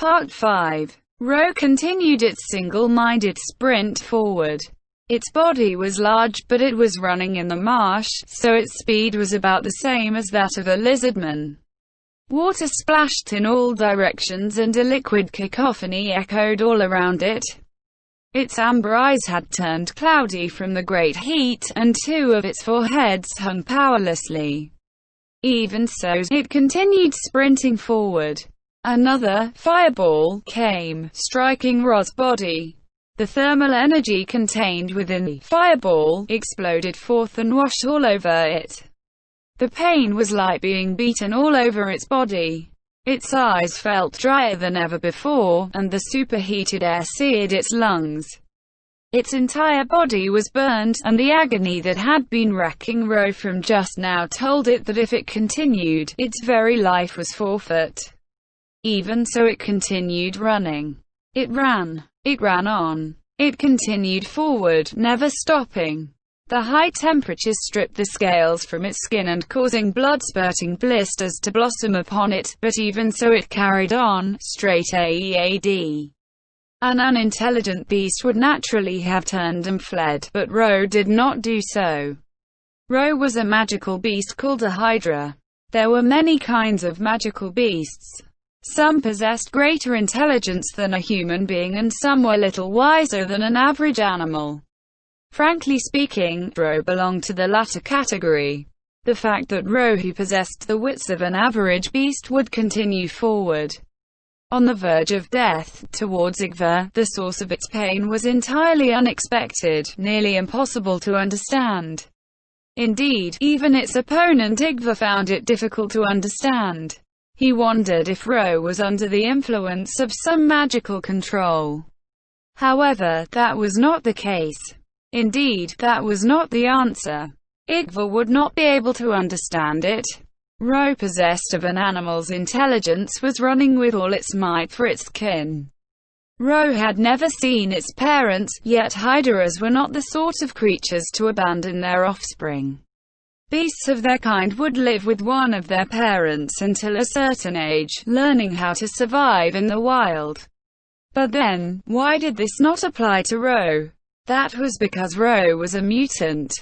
Part 5. Roe continued its single-minded sprint forward. Its body was large, but it was running in the marsh, so its speed was about the same as that of a lizardman. Water splashed in all directions and a liquid cacophony echoed all around it. Its amber eyes had turned cloudy from the great heat, and two of its foreheads hung powerlessly. Even so, it continued sprinting forward. Another fireball came, striking Ro's body. The thermal energy contained within the fireball exploded forth and washed all over it. The pain was like being beaten all over its body. Its eyes felt drier than ever before, and the superheated air seared its lungs. Its entire body was burned, and the agony that had been wrecking Ro from just now told it that if it continued, its very life was forfeit. Even so, it continued running. It ran on. It continued forward, never stopping. The high temperatures stripped the scales from its skin and causing blood-spurting blisters to blossom upon it, but even so it carried on, straight ahead. An unintelligent beast would naturally have turned and fled, but Ro did not do so. Ro was a magical beast called a Hydra. There were many kinds of magical beasts. Some possessed greater intelligence than a human being, and some were little wiser than an average animal. Frankly speaking, Ro belonged to the latter category. The fact that Ro, who possessed the wits of an average beast, would continue forward, on the verge of death, towards Igva, the source of its pain, was entirely unexpected, nearly impossible to understand. Indeed, even its opponent Igva found it difficult to understand. He wondered if Ro was under the influence of some magical control. However, that was not the case. Indeed, that was not the answer. Igva would not be able to understand it. Ro, possessed of an animal's intelligence, was running with all its might for its kin. Ro had never seen its parents, yet hydras were not the sort of creatures to abandon their offspring. Beasts of their kind would live with one of their parents until a certain age, learning how to survive in the wild. But then, why did this not apply to Ro? That was because Ro was a mutant.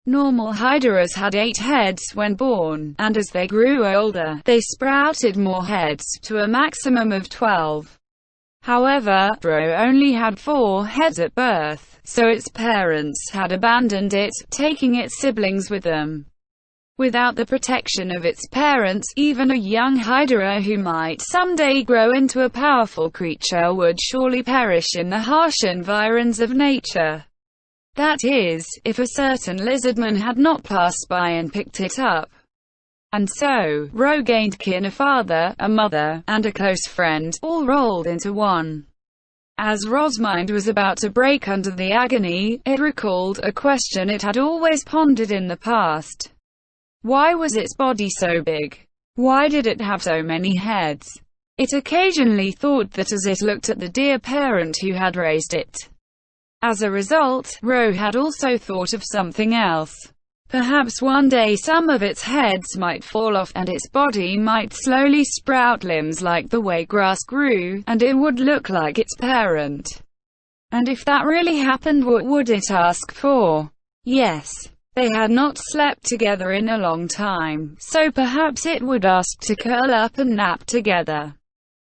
Normal hydras had 8 heads when born, and as they grew older, they sprouted more heads, to a maximum of 12. However, Ro only had 4 heads at birth, so its parents had abandoned it, taking its siblings with them. Without the protection of its parents, even a young hydra who might someday grow into a powerful creature would surely perish in the harsh environs of nature. That is, if a certain lizardman had not passed by and picked it up. And so, Ro gained kin, a father, a mother, and a close friend, all rolled into one. As Ro's mind was about to break under the agony, it recalled a question it had always pondered in the past. Why was its body so big? Why did it have so many heads? It occasionally thought that as it looked at the dear parent who had raised it. As a result, Ro had also thought of something else. Perhaps one day some of its heads might fall off, and its body might slowly sprout limbs like the way grass grew, and it would look like its parent. And if that really happened, what would it ask for? Yes. They had not slept together in a long time, so perhaps it would ask to curl up and nap together.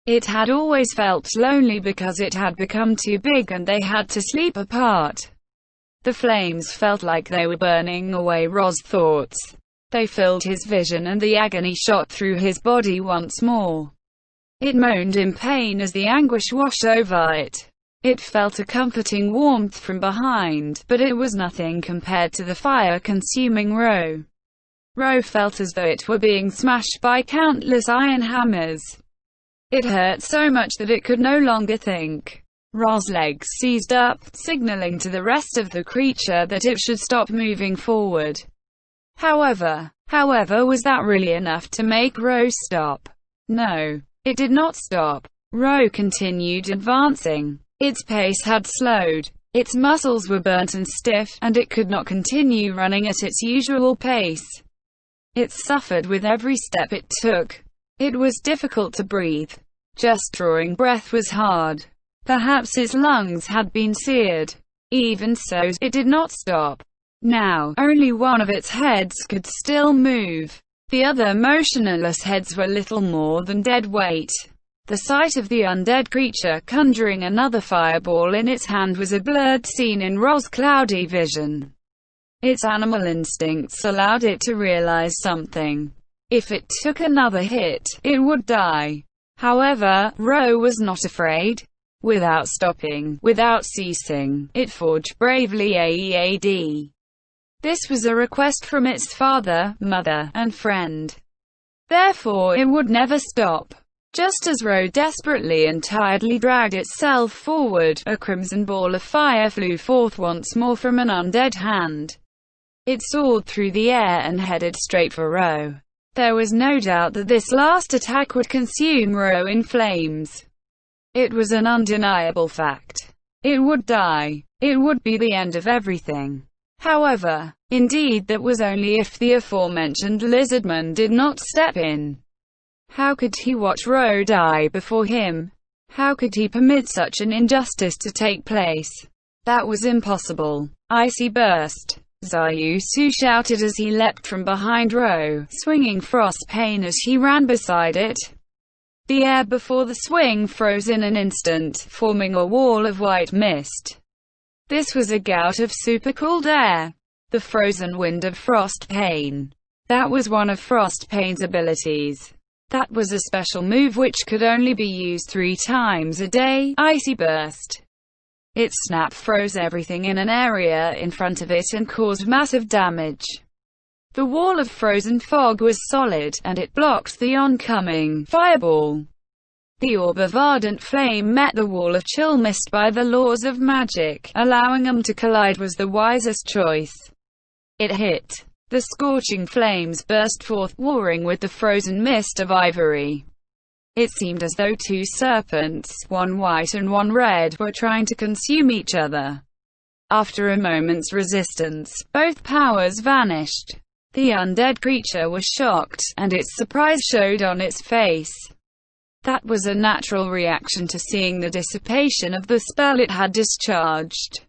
It had always felt lonely because it had become too big and they had to sleep apart. The flames felt like they were burning away Ro's thoughts. They filled his vision and the agony shot through his body once more. It moaned in pain as the anguish washed over it. It felt a comforting warmth from behind, but it was nothing compared to the fire-consuming Ro. Ro felt as though it were being smashed by countless iron hammers. It hurt so much that it could no longer think. Ro's legs seized up, signaling to the rest of the creature that it should stop moving forward. However, was that really enough to make Ro stop? No, it did not stop. Ro continued advancing. Its pace had slowed. Its muscles were burnt and stiff, and it could not continue running at its usual pace. It suffered with every step it took. It was difficult to breathe. Just drawing breath was hard. Perhaps his lungs had been seared. Even so, it did not stop. Now, only one of its heads could still move. The other motionless heads were little more than dead weight. The sight of the undead creature conjuring another fireball in its hand was a blurred scene in Ro's cloudy vision. Its animal instincts allowed it to realize something. If it took another hit, it would die. However, Ro was not afraid. Without stopping, without ceasing, it forged bravely ahead. This was a request from its father, mother, and friend. Therefore it would never stop. Just as Ro desperately and tiredly dragged itself forward, a crimson ball of fire flew forth once more from an undead hand. It soared through the air and headed straight for Ro. There was no doubt that this last attack would consume Ro in flames. It was an undeniable fact. It would die. It would be the end of everything. However, indeed that was only if the aforementioned lizardman did not step in. How could he watch Ro die before him? How could he permit such an injustice to take place? That was impossible. Icy burst! Zayusu shouted as he leapt from behind Ro, swinging Frostpain as he ran beside it. The air before the swing froze in an instant, forming a wall of white mist. This was a gout of supercooled air. The frozen wind of Frostpain. That was one of Frostpain's abilities. That was a special move which could only be used 3 times a day, Icy Burst. Its snap froze everything in an area in front of it and caused massive damage. The wall of frozen fog was solid, and it blocked the oncoming fireball. The orb of ardent flame met the wall of chill mist. By the laws of magic, allowing them to collide was the wisest choice. It hit. The scorching flames burst forth, warring with the frozen mist of ivory. It seemed as though 2 serpents, one white and one red, were trying to consume each other. After a moment's resistance, both powers vanished. The undead creature was shocked, and its surprise showed on its face. That was a natural reaction to seeing the dissipation of the spell it had discharged.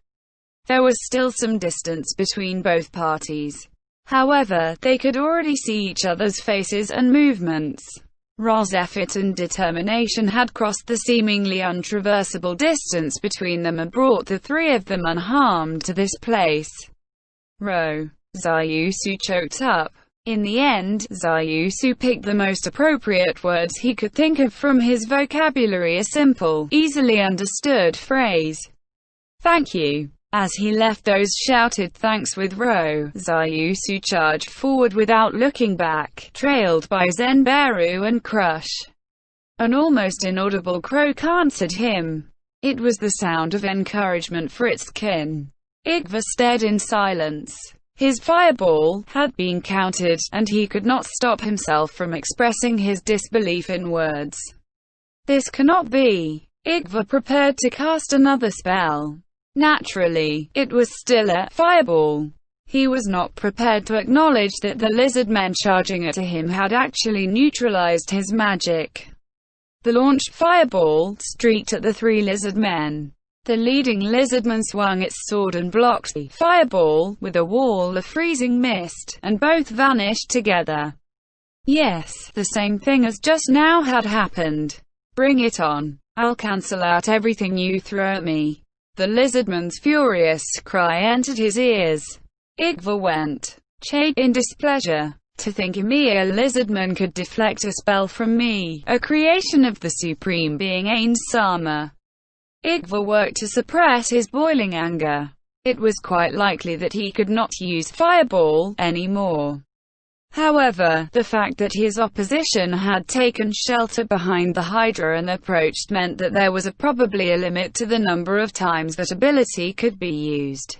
There was still some distance between both parties. However, they could already see each other's faces and movements. Ro's effort and determination had crossed the seemingly untraversable distance between them and brought the 3 of them unharmed to this place. Ro. Zayusu choked up. In the end, Zayusu picked the most appropriate words he could think of from his vocabulary, a simple, easily understood phrase. "Thank you." As he left those shouted thanks with Ro, Zayusu charged forward without looking back, trailed by Zenbaru and Crush. An almost inaudible croak answered him. It was the sound of encouragement for its kin. Igva stared in silence. His fireball had been countered, and he could not stop himself from expressing his disbelief in words. This cannot be. Igva prepared to cast another spell. Naturally, it was still a fireball. He was not prepared to acknowledge that the lizard men charging at him had actually neutralized his magic. The launched fireball streaked at the 3 lizard men. The leading lizardman swung its sword and blocked the fireball with a wall of freezing mist, and both vanished together. Yes, the same thing as just now had happened. Bring it on. I'll cancel out everything you throw at me. The lizardman's furious cry entered his ears. Igva went chafe in displeasure. To think a mere lizardman could deflect a spell from me, a creation of the supreme being Ainsama. Igva worked to suppress his boiling anger. It was quite likely that he could not use Fireball anymore. However, the fact that his opposition had taken shelter behind the Hydra and approached meant that there was probably a limit to the number of times that ability could be used.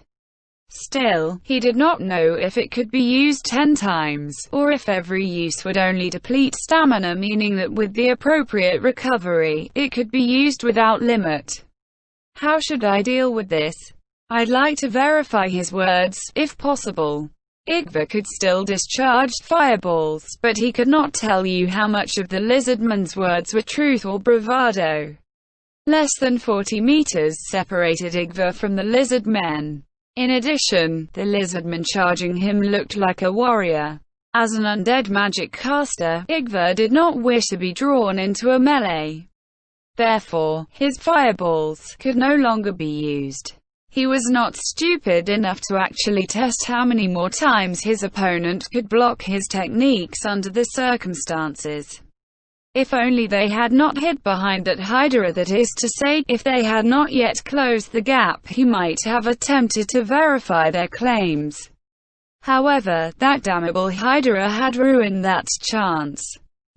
Still, he did not know if it could be used 10 times, or if every use would only deplete stamina, meaning that with the appropriate recovery, it could be used without limit. How should I deal with this? I'd like to verify his words, if possible. Igva could still discharge fireballs, but he could not tell you how much of the lizardman's words were truth or bravado. Less than 40 meters separated Igva from the lizard men. In addition, the lizardman charging him looked like a warrior. As an undead magic caster, Igva did not wish to be drawn into a melee. Therefore, his fireballs could no longer be used. He was not stupid enough to actually test how many more times his opponent could block his techniques under the circumstances. If only they had not hid behind that Hydra, that is to say, if they had not yet closed the gap, he might have attempted to verify their claims. However, that damnable Hydra had ruined that chance.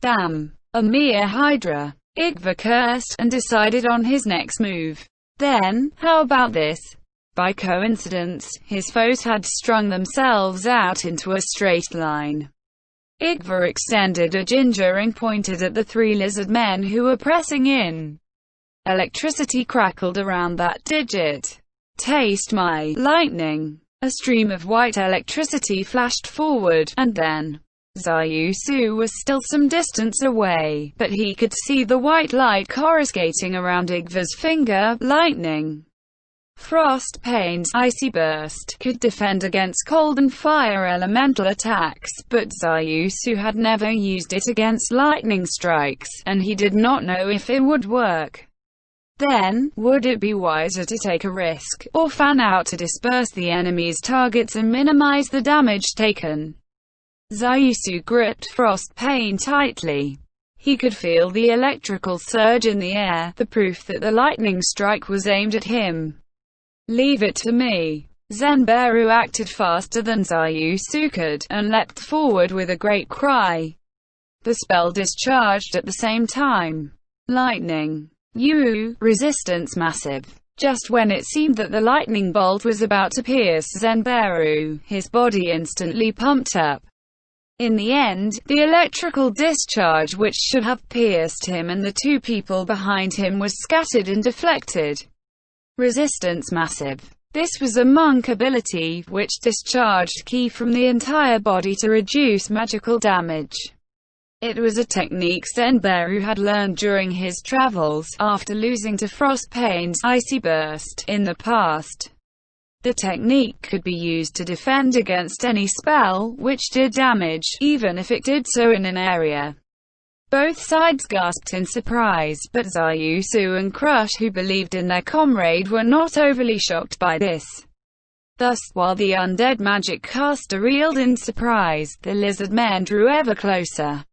Damn! A mere Hydra! Igva cursed, and decided on his next move. Then, how about this? By coincidence, his foes had strung themselves out into a straight line. Igva extended a ginger and pointed at the 3 lizard men who were pressing in. Electricity crackled around that digit. Taste my lightning! A stream of white electricity flashed forward, and then Zayusu was still some distance away, but he could see the white light coruscating around Igva's finger. Lightning, Frost Pain's Icy Burst could defend against cold and fire elemental attacks, but Zayusu had never used it against lightning strikes, and he did not know if it would work. Then, would it be wiser to take a risk, or fan out to disperse the enemy's targets and minimize the damage taken? Zayusu gripped Frost Pain tightly. He could feel the electrical surge in the air, the proof that the lightning strike was aimed at him. Leave it to me. Zenbaru acted faster than Zayusu could, and leapt forward with a great cry. The spell discharged at the same time. Lightning. Resistance massive. Just when it seemed that the lightning bolt was about to pierce Zenbaru, his body instantly pumped up. In the end, the electrical discharge which should have pierced him and the 2 people behind him was scattered and deflected. Resistance massive. This was a monk ability, which discharged ki from the entire body to reduce magical damage. It was a technique Zenbaru had learned during his travels, after losing to Frost Pain's Icy Burst in the past. The technique could be used to defend against any spell which did damage, even if it did so in an area. Both sides gasped in surprise, but Zayusu and Crush, who believed in their comrade, were not overly shocked by this. Thus, while the undead magic caster reeled in surprise, the lizard men drew ever closer.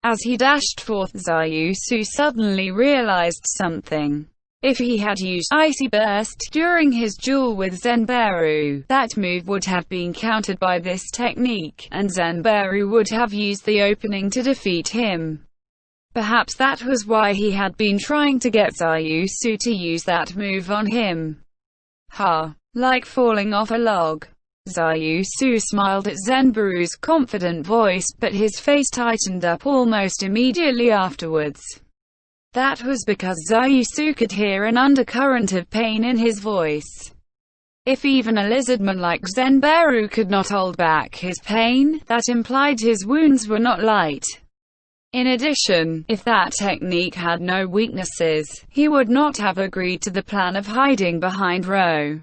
As he dashed forth, Zayusu suddenly realized something. If he had used Icy Burst during his duel with Zenbaru, that move would have been countered by this technique, and Zenbaru would have used the opening to defeat him. Perhaps that was why he had been trying to get Zayusu to use that move on him. Ha! Like falling off a log. Zayusu smiled at Zenbaru's confident voice, but his face tightened up almost immediately afterwards. That was because Zayusu could hear an undercurrent of pain in his voice. If even a lizardman like Zenbaru could not hold back his pain, that implied his wounds were not light. In addition, if that technique had no weaknesses, he would not have agreed to the plan of hiding behind Ro.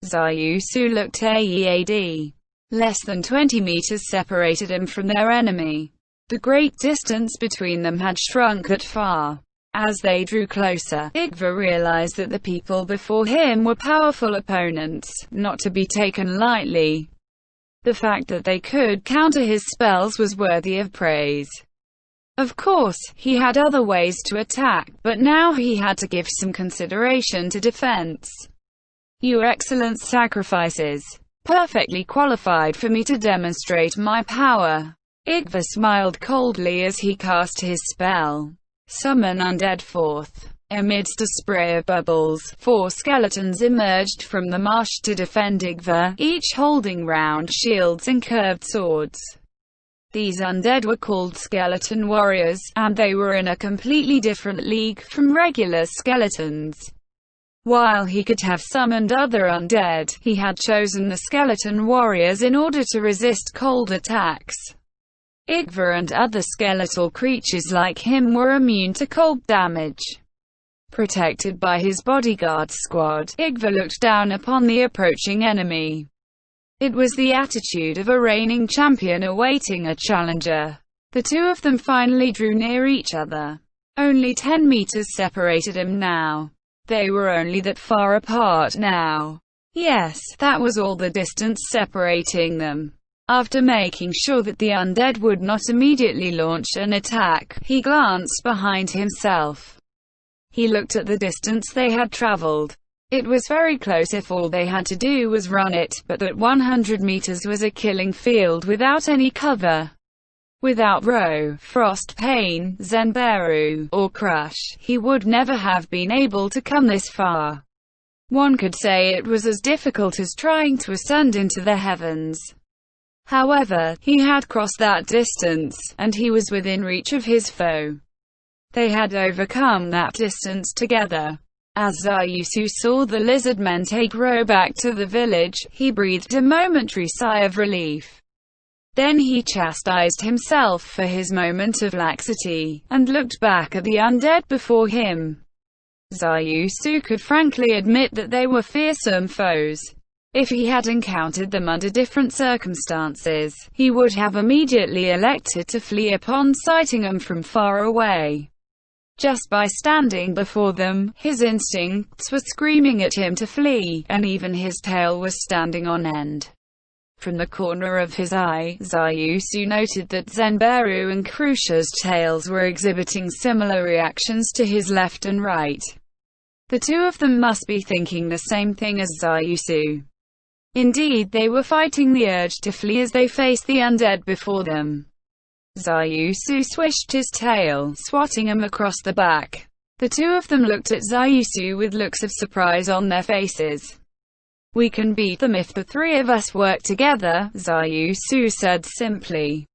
Zayusu looked AEAD. Less than 20 meters separated him from their enemy. The great distance between them had shrunk that far. As they drew closer, Igva realized that the people before him were powerful opponents, not to be taken lightly. The fact that they could counter his spells was worthy of praise. Of course, he had other ways to attack, but now he had to give some consideration to defense. Your excellent sacrifices. Perfectly qualified for me to demonstrate my power. Igva smiled coldly as he cast his spell. Summon Undead forth. Amidst a spray of bubbles, 4 skeletons emerged from the marsh to defend Igva, each holding round shields and curved swords. These undead were called skeleton warriors, and they were in a completely different league from regular skeletons. While he could have summoned other undead, he had chosen the skeleton warriors in order to resist cold attacks. Igva and other skeletal creatures like him were immune to cold damage. Protected by his bodyguard squad, Igva looked down upon the approaching enemy. It was the attitude of a reigning champion awaiting a challenger. The two of them finally drew near each other. Only 10 meters separated them now. They were only that far apart now. Yes, that was all the distance separating them. After making sure that the undead would not immediately launch an attack, he glanced behind himself. He looked at the distance they had traveled. It was very close if all they had to do was run it, but that 100 meters was a killing field without any cover. Without Ro, Frostbane, Zenberu, or Crush, he would never have been able to come this far. One could say it was as difficult as trying to ascend into the heavens. However, he had crossed that distance, and he was within reach of his foe. They had overcome that distance together. As Zayusu saw the lizard men take Ro back to the village, he breathed a momentary sigh of relief. Then he chastised himself for his moment of laxity, and looked back at the undead before him. Zayusu could frankly admit that they were fearsome foes. If he had encountered them under different circumstances, he would have immediately elected to flee upon sighting them from far away. Just by standing before them, his instincts were screaming at him to flee, and even his tail was standing on end. From the corner of his eye, Zayusu noted that Zenberu and Crush's tails were exhibiting similar reactions to his left and right. The two of them must be thinking the same thing as Zayusu. Indeed, they were fighting the urge to flee as they faced the undead before them. Zayusu swished his tail, swatting him across the back. The two of them looked at Zayusu with looks of surprise on their faces. "We can beat them if the three of us work together," Zayusu said simply.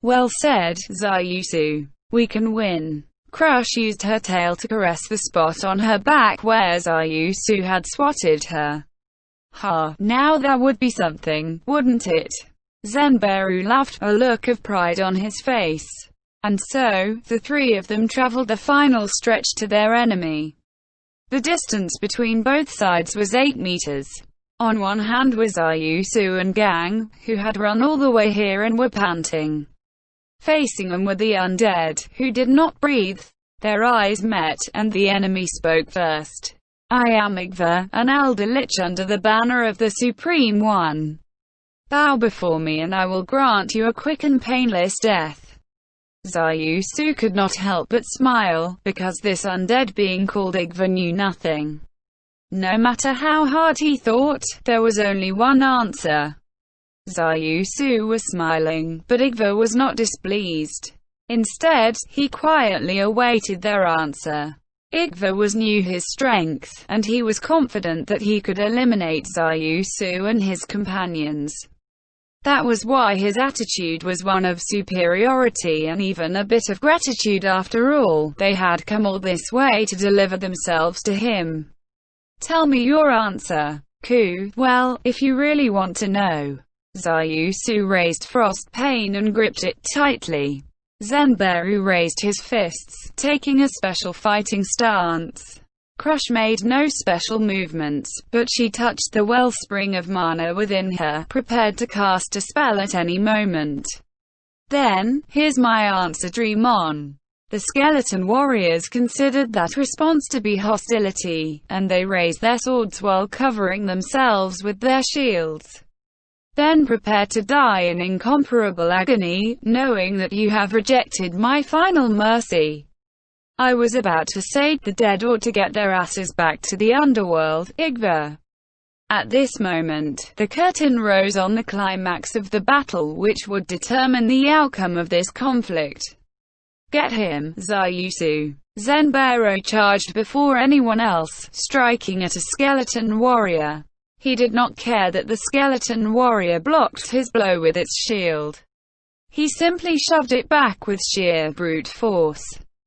"Well said, Zayusu. We can win." Crush used her tail to caress the spot on her back where Zayusu had swatted her. "Ha, now that would be something, wouldn't it?" Zenberu laughed, a look of pride on his face. And so, the three of them traveled the final stretch to their enemy. The distance between both sides was 8 meters. On one hand were Zayusu and Gang, who had run all the way here and were panting. Facing them were the undead, who did not breathe. Their eyes met, and the enemy spoke first. "I am Igva, an elder lich under the banner of the Supreme One. Bow before me and I will grant you a quick and painless death." Zayusu could not help but smile, because this undead being called Igva knew nothing. No matter how hard he thought, there was only one answer. Zayusu was smiling, but Igva was not displeased. Instead, he quietly awaited their answer. Igva knew his strength, and he was confident that he could eliminate Zayusu and his companions. That was why his attitude was one of superiority and even a bit of gratitude. After all, they had come all this way to deliver themselves to him. "Tell me your answer, Ku." "Well, if you really want to know." Zayusu raised Frostbane and gripped it tightly. Zenberu raised his fists, taking a special fighting stance. Crush made no special movements, but she touched the wellspring of mana within her, prepared to cast a spell at any moment. "Then, here's my answer, dream on." The skeleton warriors considered that response to be hostility, and they raised their swords while covering themselves with their shields. "Then prepare to die in incomparable agony, knowing that you have rejected my final mercy." I was about to say, the dead ought to get their asses back to the underworld, Igva. At this moment, the curtain rose on the climax of the battle which would determine the outcome of this conflict. "Get him, Zayusu." Zenberu charged before anyone else, striking at a skeleton warrior. He did not care that the skeleton warrior blocked his blow with its shield. He simply shoved it back with sheer brute force.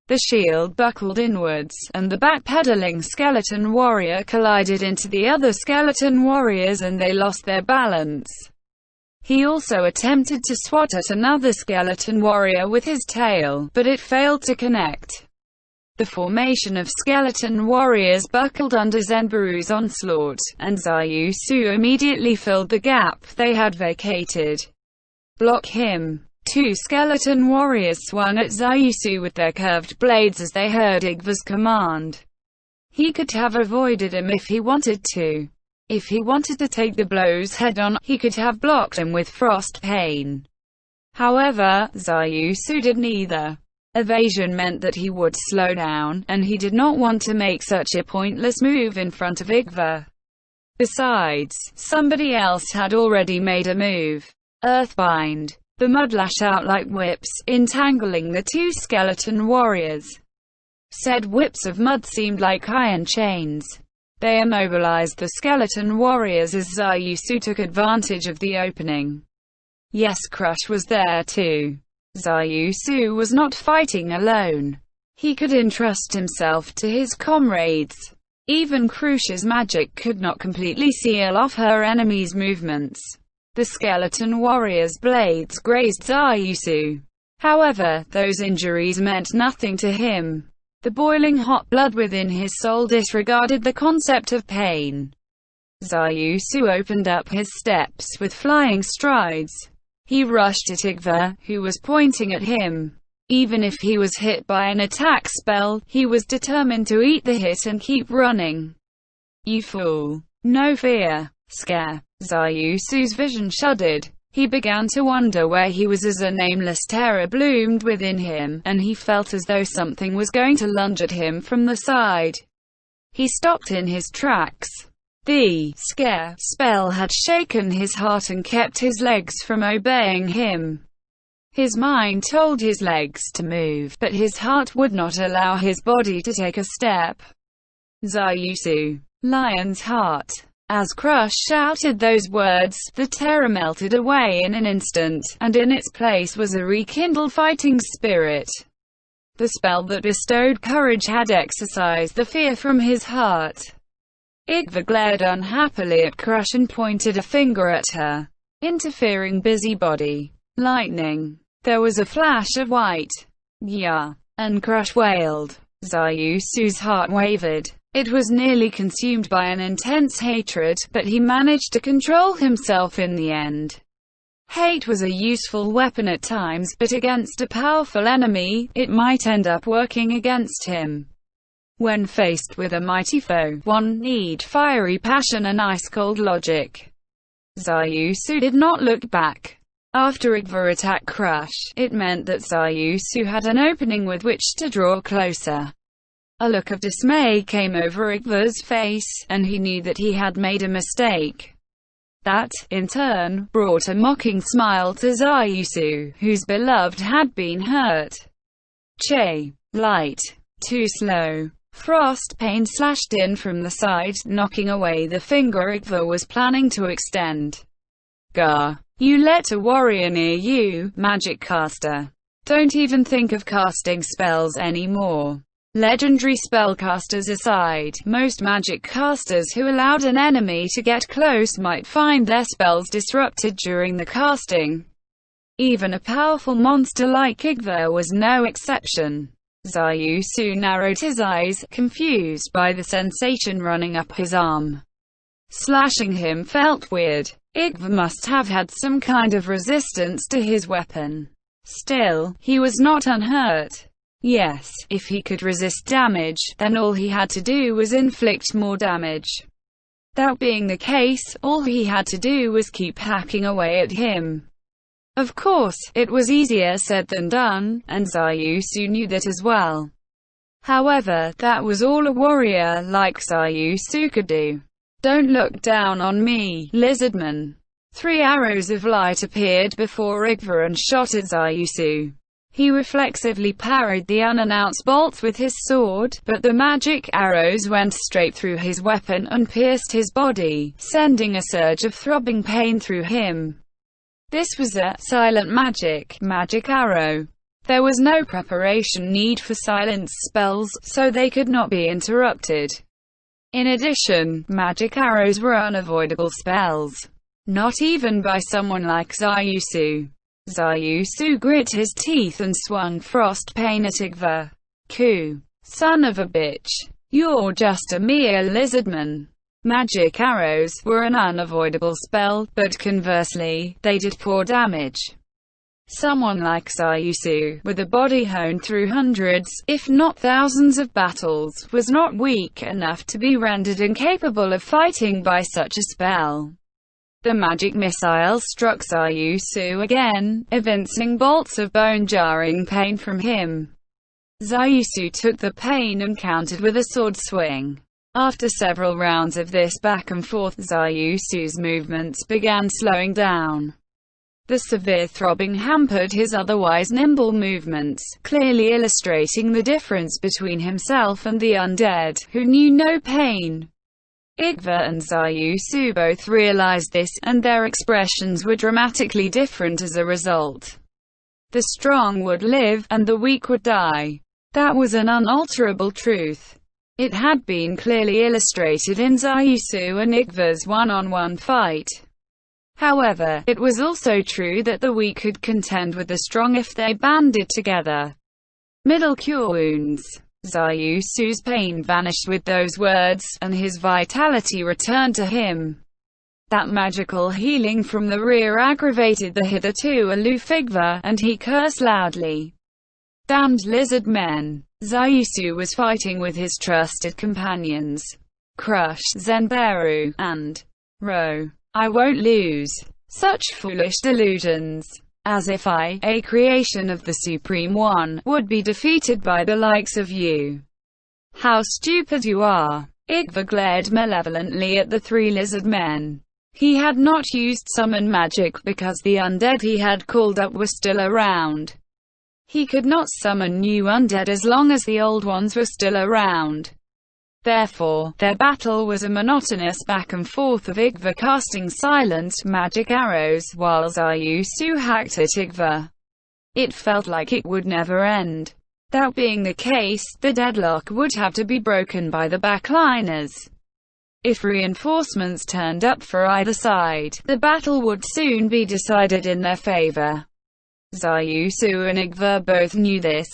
The shield buckled inwards, and the backpedaling skeleton warrior collided into the other skeleton warriors and they lost their balance. He also attempted to swat at another skeleton warrior with his tail, but it failed to connect. The formation of skeleton warriors buckled under Zenbaru's onslaught, and Zayusu immediately filled the gap they had vacated. Block him. Two skeleton warriors swung at Zayusu with their curved blades as they heard Igva's command. He could have avoided him if he wanted to. If he wanted to take the blows head-on, he could have blocked him with Frost Pain. However, Zayusu did neither. Evasion meant that he would slow down, and he did not want to make such a pointless move in front of Igva. Besides, somebody else had already made a move. Earthbind. The mud lashed out like whips, entangling the two skeleton warriors. Said whips of mud seemed like iron chains. They immobilized the skeleton warriors as Zayusu took advantage of the opening. Yes, Crush was there too. Zayusu was not fighting alone. He could entrust himself to his comrades. Even Crush's magic could not completely seal off her enemy's movements. The skeleton warrior's blades grazed Zayusu. However, those injuries meant nothing to him. The boiling hot blood within his soul disregarded the concept of pain. Zayusu opened up his steps with flying strides. He rushed at Igva, who was pointing at him. Even if he was hit by an attack spell, he was determined to eat the hit and keep running. You fool. No fear. Scare. Zayusu's vision shuddered. He began to wonder where he was as a nameless terror bloomed within him, and he felt as though something was going to lunge at him from the side. He stopped in his tracks. The scare spell had shaken his heart and kept his legs from obeying him. His mind told his legs to move, but his heart would not allow his body to take a step. Zayusu. Lion's heart. As Crush shouted those words, the terror melted away in an instant, and in its place was a rekindled fighting spirit. The spell that bestowed courage had exorcised the fear from his heart. Igva glared unhappily at Crush and pointed a finger at her. Interfering busybody. Lightning. There was a flash of white. Yeah. And Crush wailed. Zayusu's heart wavered. It was nearly consumed by an intense hatred, but he managed to control himself in the end. Hate was a useful weapon at times, but against a powerful enemy, it might end up working against him. When faced with a mighty foe, one need fiery passion and ice-cold logic. Zayusu did not look back. After Igva attacked Crush, it meant that Zayusu had an opening with which to draw closer. A look of dismay came over Igva's face, and he knew that he had made a mistake. That, in turn, brought a mocking smile to Zayusu, whose beloved had been hurt. Che. Light. Too slow. Frost Pain slashed in from the side, knocking away the finger Igva was planning to extend. Gah. You let a warrior near you, magic caster. Don't even think of casting spells anymore. Legendary spellcasters aside, most magic casters who allowed an enemy to get close might find their spells disrupted during the casting. Even a powerful monster like Igva was no exception. Zayusu narrowed his eyes, confused by the sensation running up his arm. Slashing him felt weird. Igva must have had some kind of resistance to his weapon. Still, he was not unhurt. Yes, if he could resist damage, then all he had to do was inflict more damage. That being the case, all he had to do was keep hacking away at him. Of course, it was easier said than done, and Zayusu knew that as well. However, that was all a warrior like Zayusu could do. Don't look down on me, Lizardman. 3 arrows of light appeared before Igva and shot at Zayusu. He reflexively parried the unannounced bolts with his sword, but the magic arrows went straight through his weapon and pierced his body, sending a surge of throbbing pain through him. This was a silent magic arrow. There was no preparation need for silence spells, so they could not be interrupted. In addition, magic arrows were unavoidable spells. Not even by someone like Zayusu. Zayusu grit his teeth and swung Frostbane at Igva. "Ku, son of a bitch. You're just a mere lizardman." Magic arrows were an unavoidable spell, but conversely, they did poor damage. Someone like Zayusu, with a body honed through hundreds, if not thousands of battles, was not weak enough to be rendered incapable of fighting by such a spell. The magic missile struck Zayusu again, evincing bolts of bone-jarring pain from him. Zayusu took the pain and countered with a sword swing. After several rounds of this back and forth, Zayusu's movements began slowing down. The severe throbbing hampered his otherwise nimble movements, clearly illustrating the difference between himself and the undead, who knew no pain. Igva and Zayusu both realized this, and their expressions were dramatically different as a result. The strong would live, and the weak would die. That was an unalterable truth. It had been clearly illustrated in Zayusu and Igva's one-on-one fight. However, it was also true that the weak could contend with the strong if they banded together. Middle cure wounds. Zayusu's pain vanished with those words, and his vitality returned to him. That magical healing from the rear aggravated the hitherto aloof Igva, and he cursed loudly. Damned lizard men. Zayusu was fighting with his trusted companions, Crush, Zenberu, and Ro. "I won't lose." Such foolish delusions. As if I, a creation of the Supreme One, would be defeated by the likes of you. How stupid you are. Igva glared malevolently at the three lizard men. He had not used summon magic because the undead he had called up were still around. He could not summon new undead as long as the old ones were still around. Therefore, their battle was a monotonous back and forth of Igva casting silent magic arrows, while Zayusu hacked at Igva. It felt like it would never end. That being the case, the deadlock would have to be broken by the backliners. If reinforcements turned up for either side, the battle would soon be decided in their favor. Zayusu and Igva both knew this.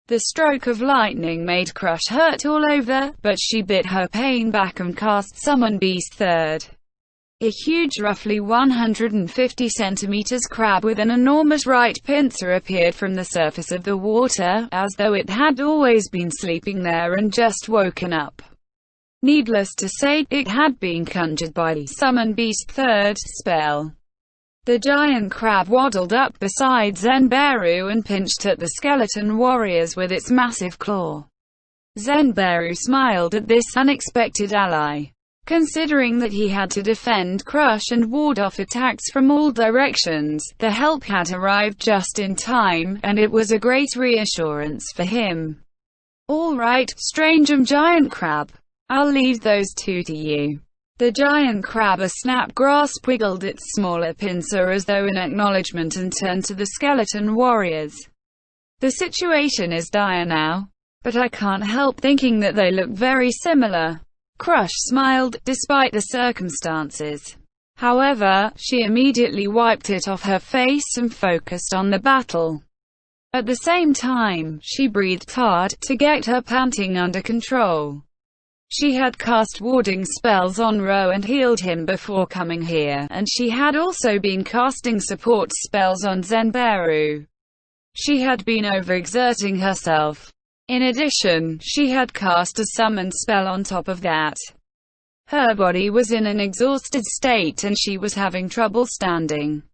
The stroke of lightning made Crush hurt all over, but she bit her pain back and cast Summon Beast Third. A huge, roughly 150 centimeters crab with an enormous right pincer appeared from the surface of the water, as though it had always been sleeping there and just woken up. Needless to say, it had been conjured by the Summon Beast Third spell. The giant crab waddled up beside Zenberu and pinched at the skeleton warriors with its massive claw. Zenberu smiled at this unexpected ally. Considering that he had to defend Crush and ward off attacks from all directions, the help had arrived just in time, and it was a great reassurance for him. "All right, strange giant crab. I'll leave those two to you." The giant crab, a snap grasp, wiggled its smaller pincer as though in acknowledgement and turned to the skeleton warriors. "The situation is dire now, but I can't help thinking that they look very similar." Crush smiled, despite the circumstances. However, she immediately wiped it off her face and focused on the battle. At the same time, she breathed hard, to get her panting under control. She had cast warding spells on Ro and healed him before coming here, and she had also been casting support spells on Zenberu. She had been overexerting herself. In addition, she had cast a summon spell on top of that. Her body was in an exhausted state and she was having trouble standing.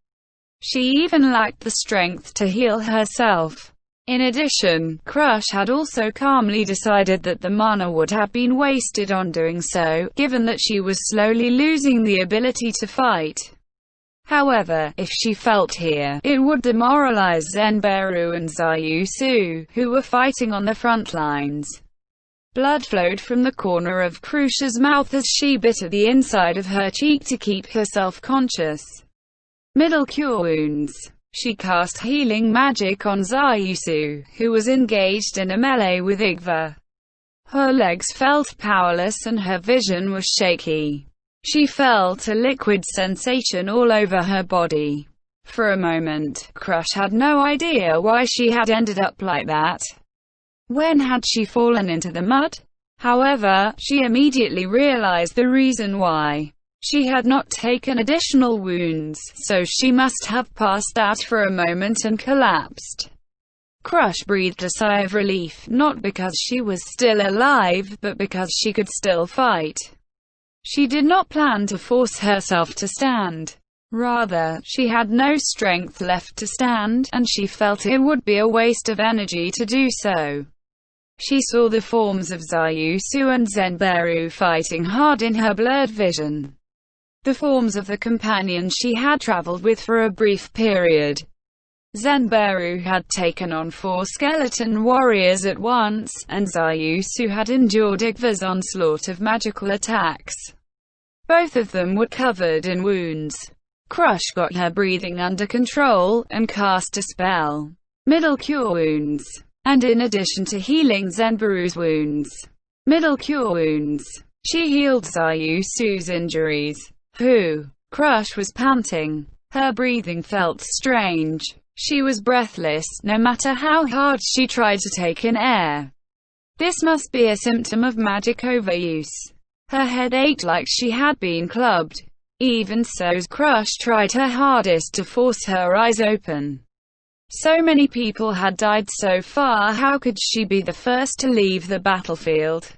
She even lacked the strength to heal herself. In addition, Crush had also calmly decided that the mana would have been wasted on doing so, given that she was slowly losing the ability to fight. However, if she felt here, it would demoralize Zenberu and Zayusu, who were fighting on the front lines. Blood flowed from the corner of Crush's mouth as she bit at the inside of her cheek to keep herself conscious. Middle cure wounds. She cast healing magic on Zayusu, who was engaged in a melee with Igva. Her legs felt powerless and her vision was shaky. She felt a liquid sensation all over her body. For a moment, Crush had no idea why she had ended up like that. When had she fallen into the mud? However, she immediately realized the reason why. She had not taken additional wounds, so she must have passed out for a moment and collapsed. Crush breathed a sigh of relief, not because she was still alive, but because she could still fight. She did not plan to force herself to stand. Rather, she had no strength left to stand, and she felt it would be a waste of energy to do so. She saw the forms of Zayusu and Zenberu fighting hard in her blurred vision. The forms of the companions she had traveled with for a brief period. Zenberu had taken on 4 skeleton warriors at once, and Zayusu had endured Igva's onslaught of magical attacks. Both of them were covered in wounds. Crush got her breathing under control, and cast a spell. Middle Cure Wounds. And in addition to healing Zenberu's wounds, Middle Cure Wounds, she healed Zayusu's injuries. Crush was panting. Her breathing felt strange. She was breathless, no matter how hard she tried to take in air. This must be a symptom of magic overuse. Her head ached like she had been clubbed. Even so, Crush tried her hardest to force her eyes open. So many people had died so far, how could she be the first to leave the battlefield?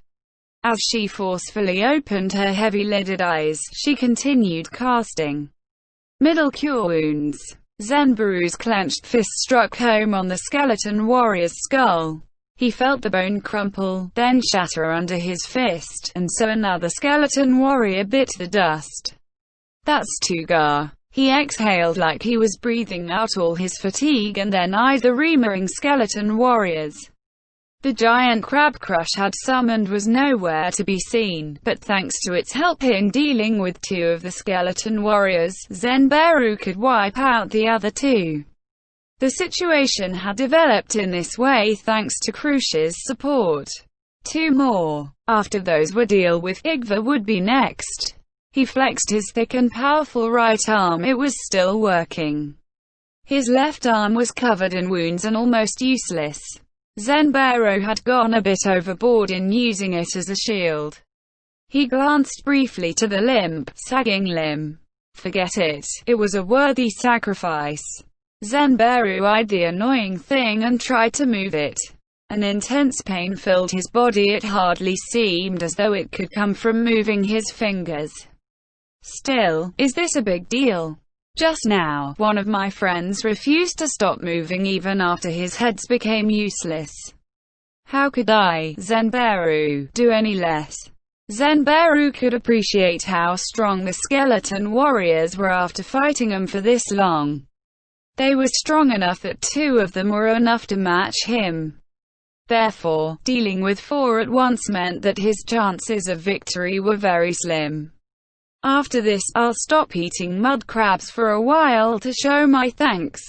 As she forcefully opened her heavy-lidded eyes, she continued casting Middle Cure Wounds. Zenberu's clenched fist struck home on the skeleton warrior's skull. He felt the bone crumple, then shatter under his fist, and so another skeleton warrior bit the dust. "That's Tugar." He exhaled like he was breathing out all his fatigue and then eyed the rearing skeleton warriors. The giant crab Crush had summoned was nowhere to be seen, but thanks to its help in dealing with 2 of the skeleton warriors, Zenberu could wipe out the other 2. The situation had developed in this way thanks to Crush's support. 2 more. After those would deal with Igva would be next. He flexed his thick and powerful right arm. It was still working. His left arm was covered in wounds and almost useless. Zenberu had gone a bit overboard in using it as a shield. He glanced briefly to the limp, sagging limb. Forget it. It was a worthy sacrifice. Zenberu eyed the annoying thing and tried to move it. An intense pain filled his body. It hardly seemed as though it could come from moving his fingers. Still, is this a big deal? Just now, one of my friends refused to stop moving even after his heads became useless. How could I, Zenberu, do any less? Zenberu could appreciate how strong the skeleton warriors were after fighting them for this long. They were strong enough that 2 of them were enough to match him. Therefore, dealing with 4 at once meant that his chances of victory were very slim. After this, I'll stop eating mud crabs for a while to show my thanks.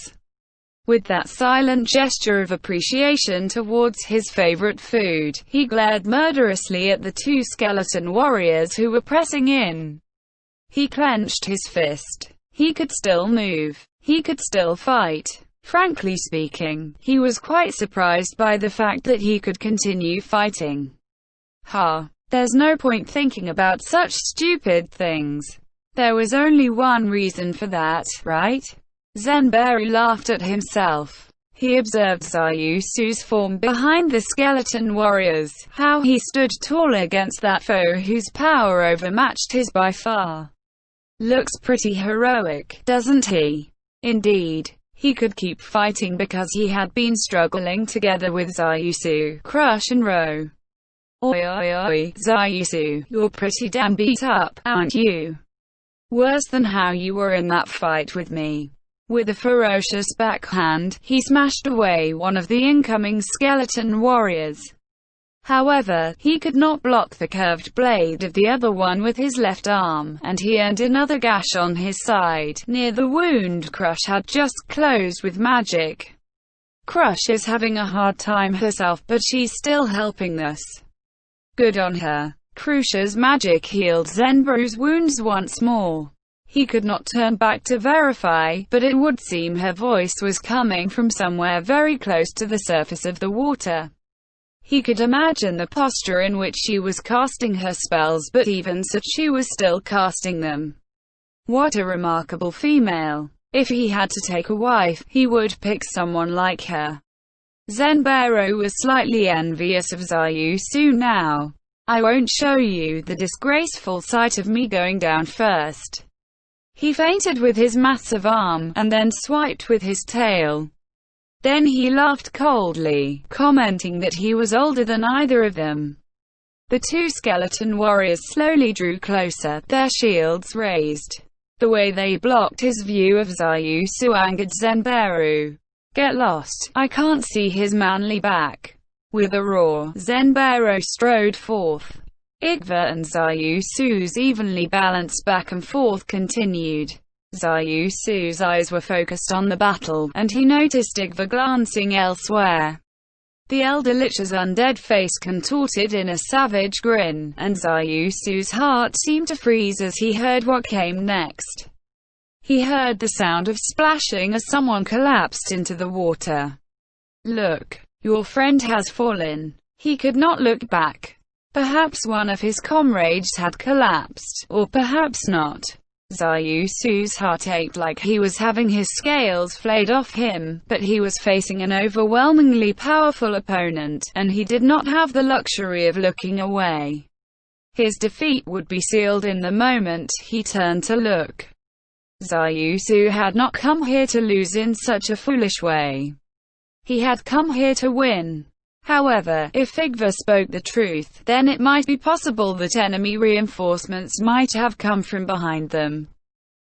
With that silent gesture of appreciation towards his favorite food, he glared murderously at the 2 skeleton warriors who were pressing in. He clenched his fist. He could still move. He could still fight. Frankly speaking, he was quite surprised by the fact that he could continue fighting. There's no point thinking about such stupid things. There was only one reason for that, right? Zenberu laughed at himself. He observed Zayusu's form behind the skeleton warriors, how he stood tall against that foe whose power overmatched his by far. Looks pretty heroic, doesn't he? Indeed. He could keep fighting because he had been struggling together with Zayusu, Crush and Ro. Oi oi oi, Zayusu, you're pretty damn beat up, aren't you? Worse than how you were in that fight with me. With a ferocious backhand, he smashed away one of the incoming skeleton warriors. However, he could not block the curved blade of the other one with his left arm, and he earned another gash on his side, near the wound Crush had just closed with magic. Crush is having a hard time herself, but she's still helping us. Good on her. Crush's magic healed Zenbaru's wounds once more. He could not turn back to verify, but it would seem her voice was coming from somewhere very close to the surface of the water. He could imagine the posture in which she was casting her spells, but even so, she was still casting them. What a remarkable female. If he had to take a wife, he would pick someone like her. Zenbaru was slightly envious of Zayusu now. I won't show you the disgraceful sight of me going down first. He feinted with his massive arm, and then swiped with his tail. Then he laughed coldly, commenting that he was older than either of them. The two skeleton warriors slowly drew closer, their shields raised. The way they blocked his view of Zayusu angered Zenbaru. Get lost, I can't see his manly back. With a roar, Zenbaru strode forth. Igva and Zayusu's evenly balanced back and forth continued. Zayusu's eyes were focused on the battle, and he noticed Igva glancing elsewhere. The Elder Lich's undead face contorted in a savage grin, and Zayusu's heart seemed to freeze as he heard what came next. He heard the sound of splashing as someone collapsed into the water. Look, your friend has fallen. He could not look back. Perhaps one of his comrades had collapsed, or perhaps not. Zayusu's heart ached like he was having his scales flayed off him, but he was facing an overwhelmingly powerful opponent, and he did not have the luxury of looking away. His defeat would be sealed in the moment he turned to look. Zayusu had not come here to lose in such a foolish way. He had come here to win. However, if Igva spoke the truth, then it might be possible that enemy reinforcements might have come from behind them.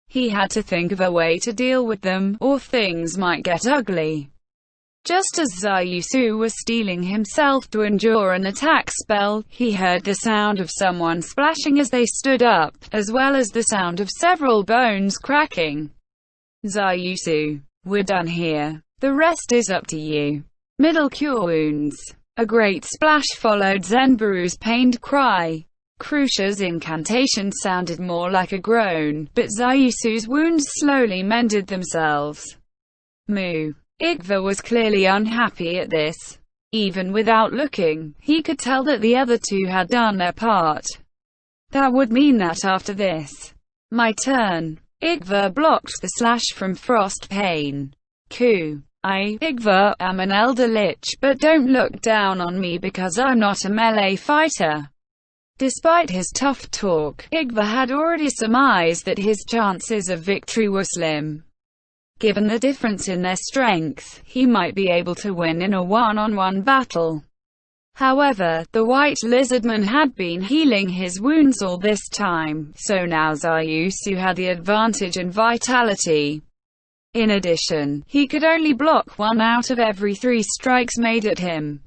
He had to think of a way to deal with them, or things might get ugly. Just as Zayusu was steeling himself to endure an attack spell, he heard the sound of someone splashing as they stood up, as well as the sound of several bones cracking. Zayusu, we're done here. The rest is up to you. Middle cure wounds. A great splash followed Zenbaru's pained cry. Crush's incantation sounded more like a groan, but Zayusu's wounds slowly mended themselves. Moo. Igva was clearly unhappy at this. Even without looking, he could tell that the other two had done their part. That would mean that after this, my turn. Igva blocked the slash from Frostpain. I, Igva, am an Elder Lich, but don't look down on me because I'm not a melee fighter. Despite his tough talk, Igva had already surmised that his chances of victory were slim. Given the difference in their strength, he might be able to win in a one-on-one battle. However, the White Lizardman had been healing his wounds all this time, so now Zayusu had the advantage in vitality. In addition, he could only block 1 out of every 3 strikes made at him.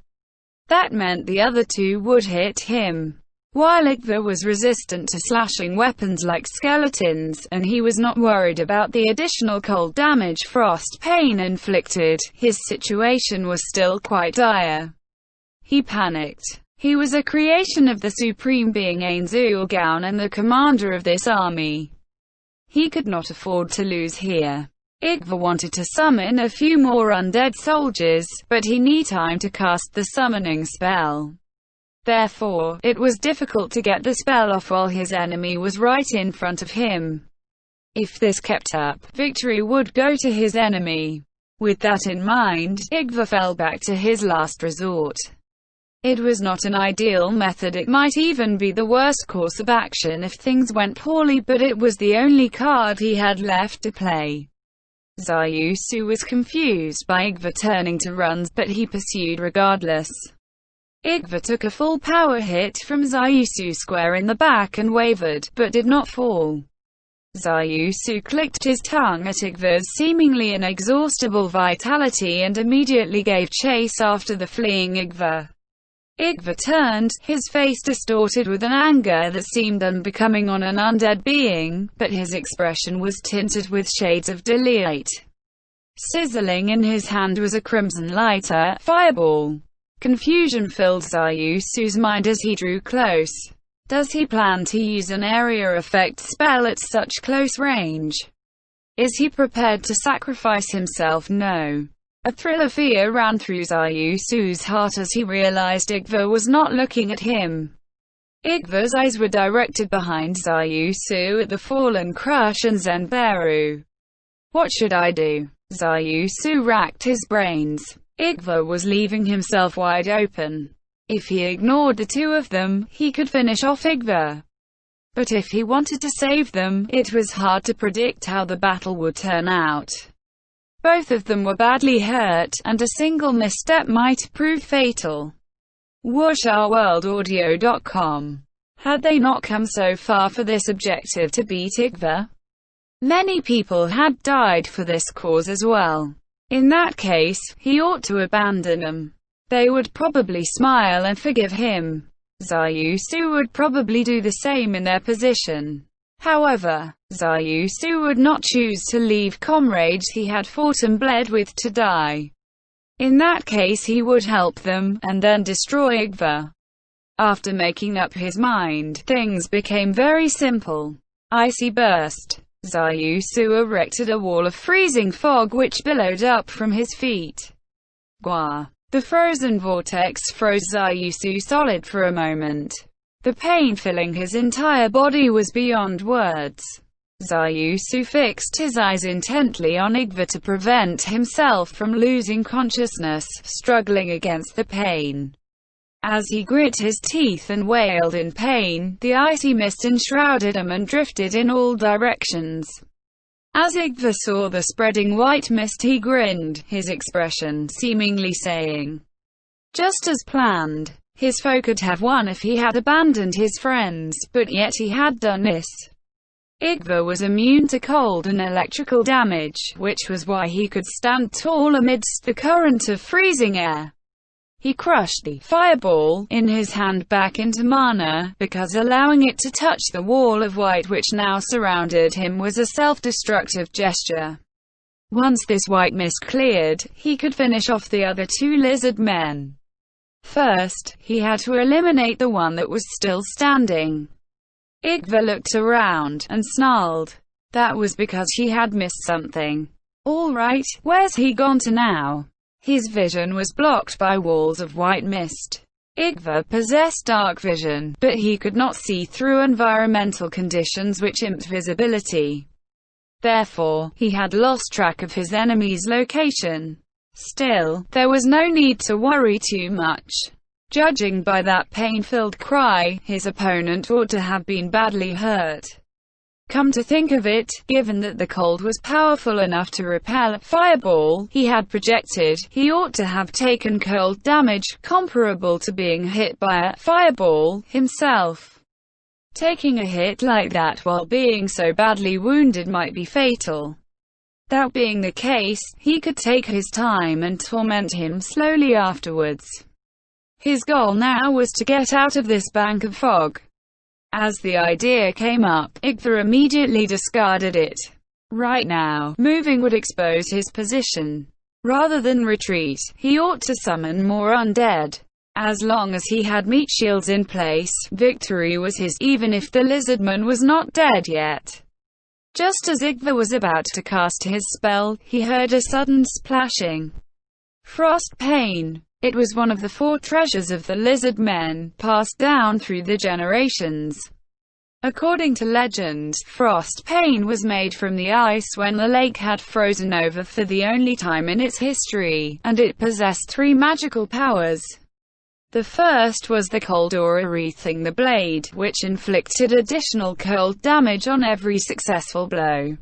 That meant the other 2 would hit him. While Igva was resistant to slashing weapons like skeletons, and he was not worried about the additional cold damage Frostpain inflicted, his situation was still quite dire. He panicked. He was a creation of the supreme being Ainzulgaon and the commander of this army. He could not afford to lose here. Igva wanted to summon a few more undead soldiers, but he needed time to cast the summoning spell. Therefore, it was difficult to get the spell off while his enemy was right in front of him. If this kept up, victory would go to his enemy. With that in mind, Igva fell back to his last resort. It was not an ideal method, it might even be the worst course of action if things went poorly, but it was the only card he had left to play. Zayusu was confused by Igva turning to run, but he pursued regardless. Igva took a full power hit from Zayusu square in the back and wavered, but did not fall. Zayusu clicked his tongue at Igva's seemingly inexhaustible vitality and immediately gave chase after the fleeing Igva. Igva turned, his face distorted with an anger that seemed unbecoming on an undead being, but his expression was tinted with shades of delight. Sizzling in his hand was a crimson lighter, fireball. Confusion filled Zayusu's mind as he drew close. Does he plan to use an area effect spell at such close range? Is he prepared to sacrifice himself? No. A thrill of fear ran through Zayusu's heart as he realized Igva was not looking at him. Igva's eyes were directed behind Zayusu at the fallen Crush and Zenbaru. What should I do? Zayusu racked his brains. Igva was leaving himself wide open. If he ignored the two of them, he could finish off Igva. But if he wanted to save them, it was hard to predict how the battle would turn out. Both of them were badly hurt, and a single misstep might prove fatal. WuxRWorldAudio.com. Had they not come so far for this objective to beat Igva? Many people had died for this cause as well. In that case, he ought to abandon them. They would probably smile and forgive him. Zayusu would probably do the same in their position. However, Zayusu would not choose to leave comrades he had fought and bled with to die. In that case he would help them, and then destroy Igva. After making up his mind, things became very simple. Icy burst. Zayusu erected a wall of freezing fog which billowed up from his feet. Gua. The frozen vortex froze Zayusu solid for a moment. The pain filling his entire body was beyond words. Zayusu fixed his eyes intently on Igva to prevent himself from losing consciousness, struggling against the pain. As he grit his teeth and wailed in pain, the icy mist enshrouded him and drifted in all directions. As Igva saw the spreading white mist, he grinned, his expression seemingly saying, "Just as planned." His foe could have won if he had abandoned his friends, but yet he had done this. Igva was immune to cold and electrical damage, which was why he could stand tall amidst the current of freezing air. He crushed the fireball in his hand back into mana, because allowing it to touch the wall of white which now surrounded him was a self-destructive gesture. Once this white mist cleared, he could finish off the other two lizard men. First, he had to eliminate the one that was still standing. Igva looked around, and snarled. That was because he had missed something. All right, where's he gone to now? His vision was blocked by walls of white mist. Igva possessed dark vision, but he could not see through environmental conditions which impeded visibility. Therefore, he had lost track of his enemy's location. Still, there was no need to worry too much. Judging by that pain-filled cry, his opponent ought to have been badly hurt. Come to think of it, given that the cold was powerful enough to repel a fireball he had projected, he ought to have taken cold damage comparable to being hit by a fireball himself. Taking a hit like that while being so badly wounded might be fatal. That being the case, he could take his time and torment him slowly afterwards. His goal now was to get out of this bank of fog. As the idea came up, Igva immediately discarded it. Right now, moving would expose his position. Rather than retreat, he ought to summon more undead. As long as he had meat shields in place, victory was his, even if the lizardman was not dead yet. Just as Igva was about to cast his spell, he heard a sudden splashing. Frost Pain. It was one of the 4 treasures of the lizard men, passed down through the generations. According to legend, Frost Pain was made from the ice when the lake had frozen over for the only time in its history, and it possessed 3 magical powers. The first was the cold aura wreathing the blade, which inflicted additional cold damage on every successful blow.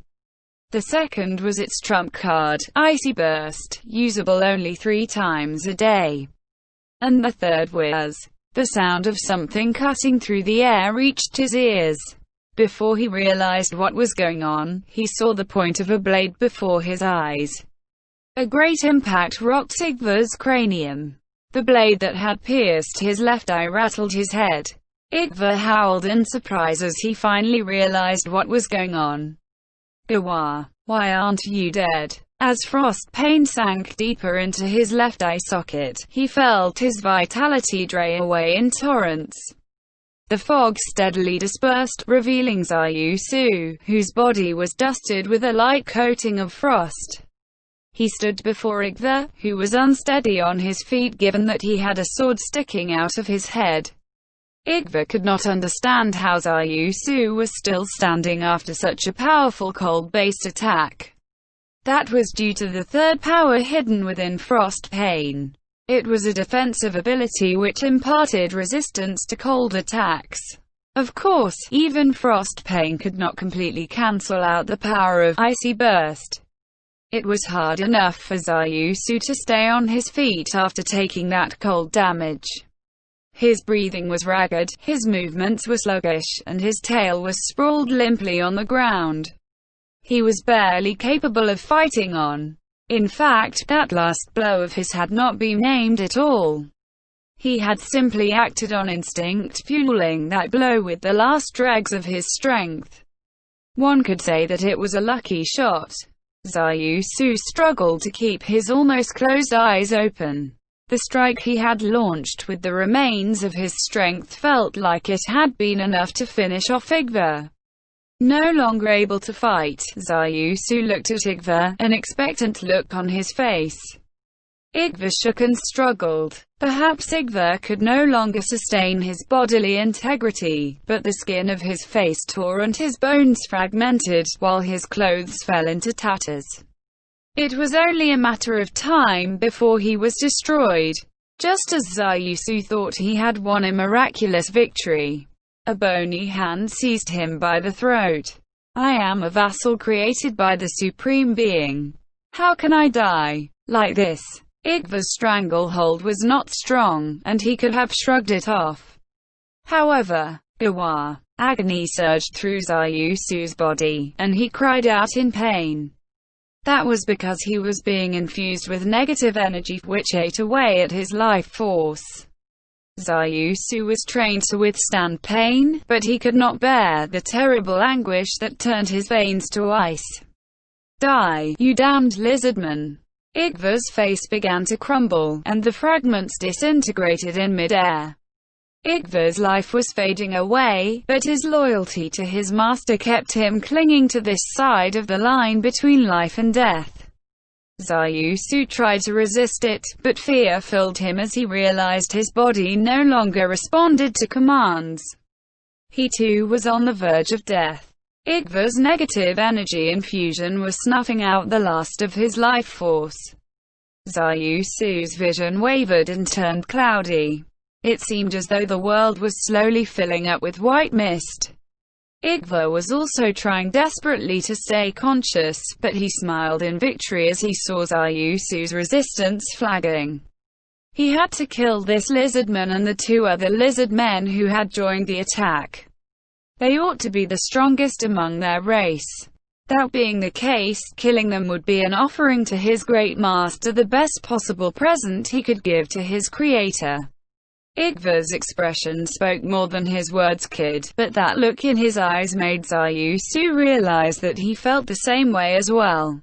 The second was its trump card, Icy Burst, usable only 3 times a day. And the third was, the sound of something cutting through the air reached his ears. Before he realized what was going on, he saw the point of a blade before his eyes. A great impact rocked Igva's cranium. The blade that had pierced his left eye rattled his head. Igvar howled in surprise as he finally realized what was going on. "Gawa, why aren't you dead?" As frost pain sank deeper into his left eye socket, he felt his vitality drain away in torrents. The fog steadily dispersed, revealing Zayusu, whose body was dusted with a light coating of frost. He stood before Igvar, who was unsteady on his feet given that he had a sword sticking out of his head. Igvar could not understand how Zayusu was still standing after such a powerful cold-based attack. That was due to the third power hidden within Frost Pain. It was a defensive ability which imparted resistance to cold attacks. Of course, even Frost Pain could not completely cancel out the power of Icy Burst. It was hard enough for Zayusu to stay on his feet after taking that cold damage. His breathing was ragged, his movements were sluggish, and his tail was sprawled limply on the ground. He was barely capable of fighting on. In fact, that last blow of his had not been aimed at all. He had simply acted on instinct, fueling that blow with the last dregs of his strength. One could say that it was a lucky shot. Zayusu struggled to keep his almost closed eyes open. The strike he had launched with the remains of his strength felt like it had been enough to finish off Igvar. No longer able to fight, Zayusu looked at Igvar, an expectant look on his face. Igvar shook and struggled. Perhaps Igvar could no longer sustain his bodily integrity, but the skin of his face tore and his bones fragmented, while his clothes fell into tatters. It was only a matter of time before he was destroyed. Just as Zayusu thought he had won a miraculous victory, a bony hand seized him by the throat. "I am a vassal created by the Supreme Being. How can I die like this?" Igvar's stranglehold was not strong, and he could have shrugged it off. However, agony surged through Zayusu's body, and he cried out in pain. That was because he was being infused with negative energy, which ate away at his life force. Zayusu was trained to withstand pain, but he could not bear the terrible anguish that turned his veins to ice. "Die, you damned lizardman!" Igvar's face began to crumble, and the fragments disintegrated in mid-air. Igvar's life was fading away, but his loyalty to his master kept him clinging to this side of the line between life and death. Zayusu tried to resist it, but fear filled him as he realized his body no longer responded to commands. He too was on the verge of death. Igvar's negative energy infusion was snuffing out the last of his life force. Zayusu's vision wavered and turned cloudy. It seemed as though the world was slowly filling up with white mist. Igvar was also trying desperately to stay conscious, but he smiled in victory as he saw Zayusu's resistance flagging. He had to kill this lizardman and the two other lizard men who had joined the attack. They ought to be the strongest among their race. That being the case, killing them would be an offering to his great master, the best possible present he could give to his creator. Igvar's expression spoke more than his words could, but that look in his eyes made Zayusu realize that he felt the same way as well.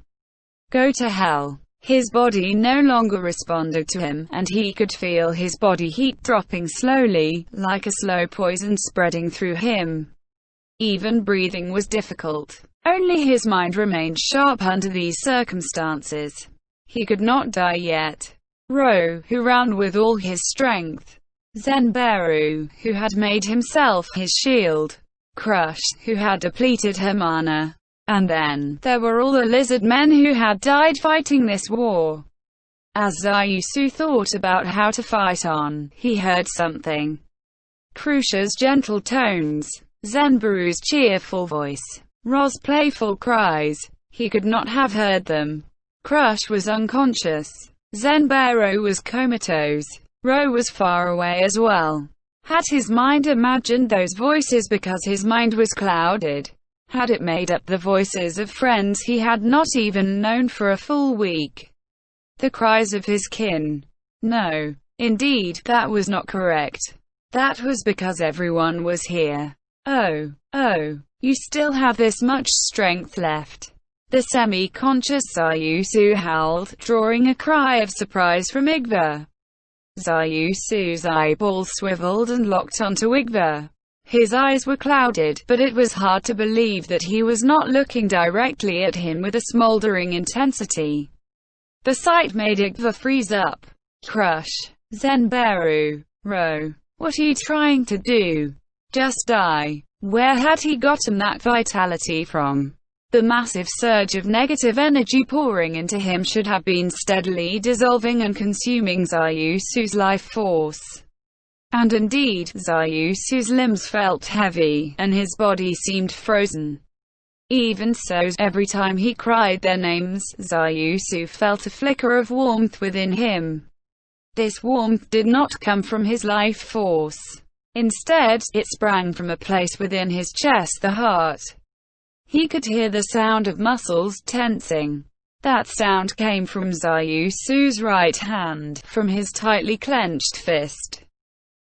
Go to hell. His body no longer responded to him, and he could feel his body heat dropping slowly, like a slow poison spreading through him. Even breathing was difficult. Only his mind remained sharp under these circumstances. He could not die yet. Ro, who ran with all his strength. Zenberu, who had made himself his shield. Crush, who had depleted her mana. And then, there were all the lizard men who had died fighting this war. As Zayusu thought about how to fight on, he heard something. Crush's gentle tones. Zenberu's cheerful voice. Ro's playful cries. He could not have heard them. Crush was unconscious. Zenberu was comatose. Ro was far away as well. Had his mind imagined those voices because his mind was clouded? Had it made up the voices of friends he had not even known for a full week? The cries of his kin? No. Indeed, that was not correct. That was because everyone was here. Oh, you still have this much strength left. The semi-conscious Zayusu howled, drawing a cry of surprise from Igva. Zayusu's eyeballs swiveled and locked onto Igva. His eyes were clouded, but it was hard to believe that he was not looking directly at him with a smoldering intensity. The sight made Igva freeze up. Crush. Zenberu. Ro. What are you trying to do? Just die. Where had he gotten that vitality from? The massive surge of negative energy pouring into him should have been steadily dissolving and consuming Zayusu's life force. And indeed, Zayusu's limbs felt heavy, and his body seemed frozen. Even so, every time he cried their names, Zayusu felt a flicker of warmth within him. This warmth did not come from his life force. Instead, it sprang from a place within his chest, the heart. He could hear the sound of muscles tensing. That sound came from Zayusu's right hand, from his tightly clenched fist.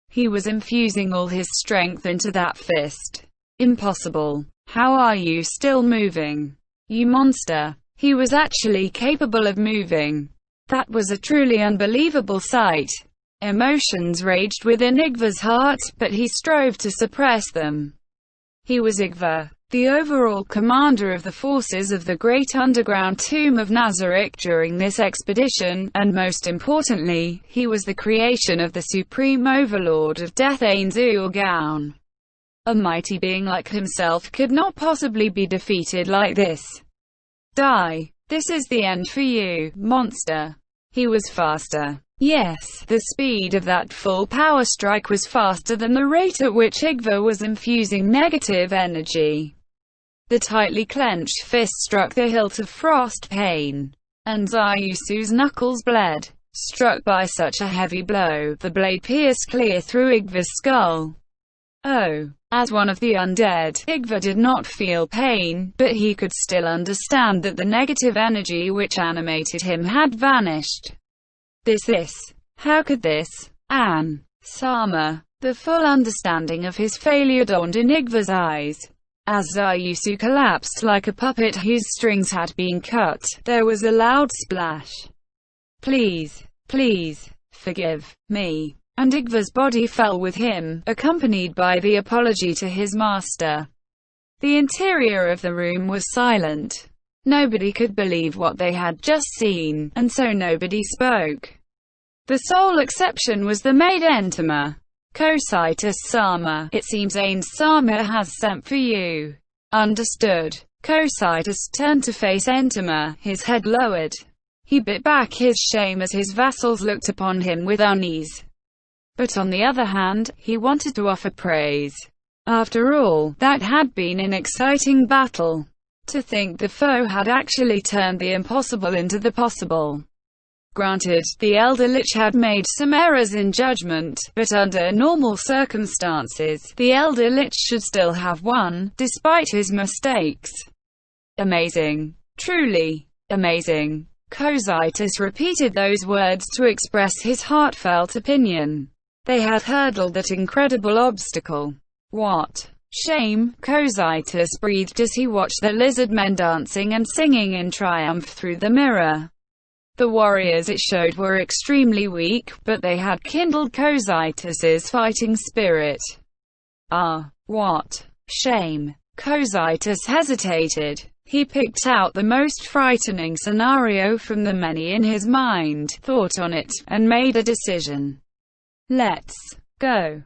He was infusing all his strength into that fist. Impossible. How are you still moving? You monster. He was actually capable of moving. That was a truly unbelievable sight. Emotions raged within Igva's heart, but he strove to suppress them. He was Igva, the overall commander of the forces of the Great Underground Tomb of Nazarick during this expedition, and most importantly, he was the creation of the Supreme Overlord of Death Ainzu Orgaon. A mighty being like himself could not possibly be defeated like this. Die. This is the end for you, monster. He was faster. Yes, the speed of that full power strike was faster than the rate at which Igva was infusing negative energy. The tightly clenched fist struck the hilt of frost pain, and Zayusu's knuckles bled. Struck by such a heavy blow, the blade pierced clear through Igva's skull. Oh. As one of the undead, Igva did not feel pain, but he could still understand that the negative energy which animated him had vanished. How could this? Sama. The full understanding of his failure dawned in Igva's eyes. As Zayusu collapsed like a puppet whose strings had been cut, there was a loud splash. Please, forgive me. And Igva's body fell with him, accompanied by the apology to his master. The interior of the room was silent. Nobody could believe what they had just seen, and so nobody spoke. The sole exception was the maid Entama. Kositas-sama, it seems Ainz-sama has sent for you. Understood. Kositas turned to face Entama, his head lowered. He bit back his shame as his vassals looked upon him with unease. But on the other hand, he wanted to offer praise. After all, that had been an exciting battle. To think the foe had actually turned the impossible into the possible. Granted, the Elder Lich had made some errors in judgment, but under normal circumstances, the Elder Lich should still have won, despite his mistakes. Amazing. Truly amazing. Kositas repeated those words to express his heartfelt opinion. They had hurdled that incredible obstacle. What shame, Kositas breathed as he watched the lizard men dancing and singing in triumph through the mirror. The warriors it showed were extremely weak, but they had kindled Kositas's fighting spirit. What shame. Kositas hesitated. He picked out the most frightening scenario from the many in his mind, thought on it, and made a decision. Let's go.